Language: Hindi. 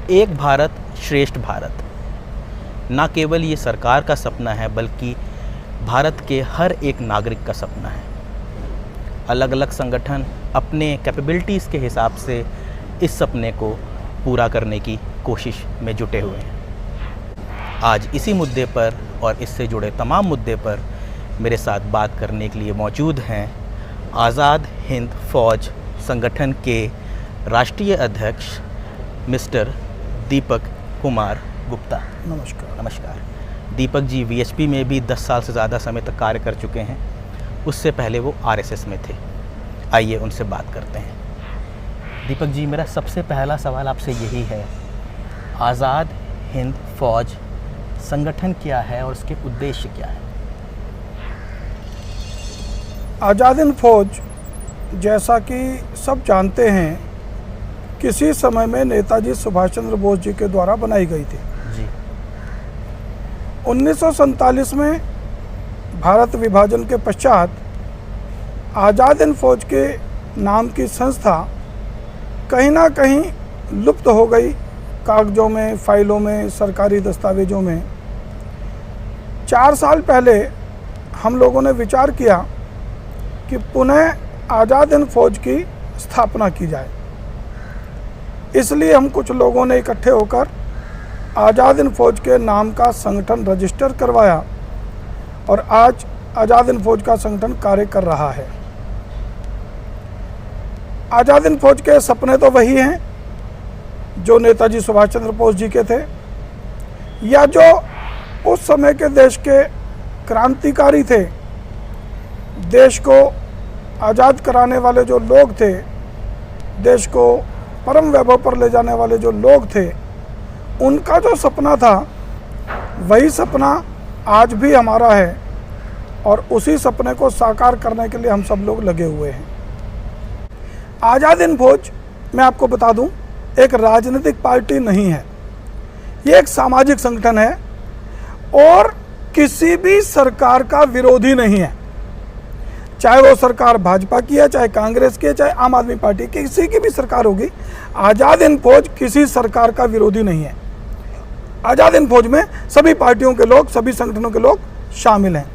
एक भारत श्रेष्ठ भारत ना केवल ये सरकार का सपना है बल्कि भारत के हर एक नागरिक का सपना है। अलग अलग संगठन अपने कैपेबिलिटीज़ के हिसाब से इस सपने को पूरा करने की कोशिश में जुटे हुए हैं। आज इसी मुद्दे पर और इससे जुड़े तमाम मुद्दे पर मेरे साथ बात करने के लिए मौजूद हैं आज़ाद हिंद फौज संगठन के राष्ट्रीय अध्यक्ष मिस्टर दीपक कुमार गुप्ता। नमस्कार। नमस्कार। दीपक जी वीएचपी में भी 10 साल से ज़्यादा समय तक कार्य कर चुके हैं। उससे पहले वो आरएसएस में थे। आइए उनसे बात करते हैं। दीपक जी, मेरा सबसे पहला सवाल आपसे यही है, आज़ाद हिंद फौज संगठन क्या है और उसके उद्देश्य क्या है? आज़ाद हिंद फौज, जैसा कि सब जानते हैं, किसी समय में नेताजी सुभाष चंद्र बोस जी के द्वारा बनाई गई थी। जी। 1947 में भारत विभाजन के पश्चात आज़ाद हिंद फौज के नाम की संस्था कहीं ना कहीं लुप्त हो गई, कागजों में, फाइलों में, सरकारी दस्तावेजों में। 4 साल पहले हम लोगों ने विचार किया कि पुनः आज़ाद हिंद फौज की स्थापना की जाए। इसलिए हम कुछ लोगों ने इकट्ठे होकर आज़ाद हिंद फौज के नाम का संगठन रजिस्टर करवाया और आज आज़ाद हिंद फौज का संगठन कार्य कर रहा है। आज़ाद हिंद फौज के सपने तो वही हैं जो नेताजी सुभाष चंद्र बोस जी के थे, या जो उस समय के देश के क्रांतिकारी थे, देश को आज़ाद कराने वाले जो लोग थे, देश को परम वैभव पर ले जाने वाले जो लोग थे, उनका जो सपना था वही सपना आज भी हमारा है और उसी सपने को साकार करने के लिए हम सब लोग लगे हुए हैं। आज़ाद हिंद फौज, मैं आपको बता दूं, एक राजनीतिक पार्टी नहीं है। ये एक सामाजिक संगठन है और किसी भी सरकार का विरोधी नहीं है, चाहे वो सरकार भाजपा की है, चाहे कांग्रेस की है, चाहे आम आदमी पार्टी की, किसी की भी सरकार होगी। आज़ाद हिंद फौज किसी सरकार का विरोधी नहीं है। आज़ाद हिंद फौज में सभी पार्टियों के लोग, सभी संगठनों के लोग शामिल हैं।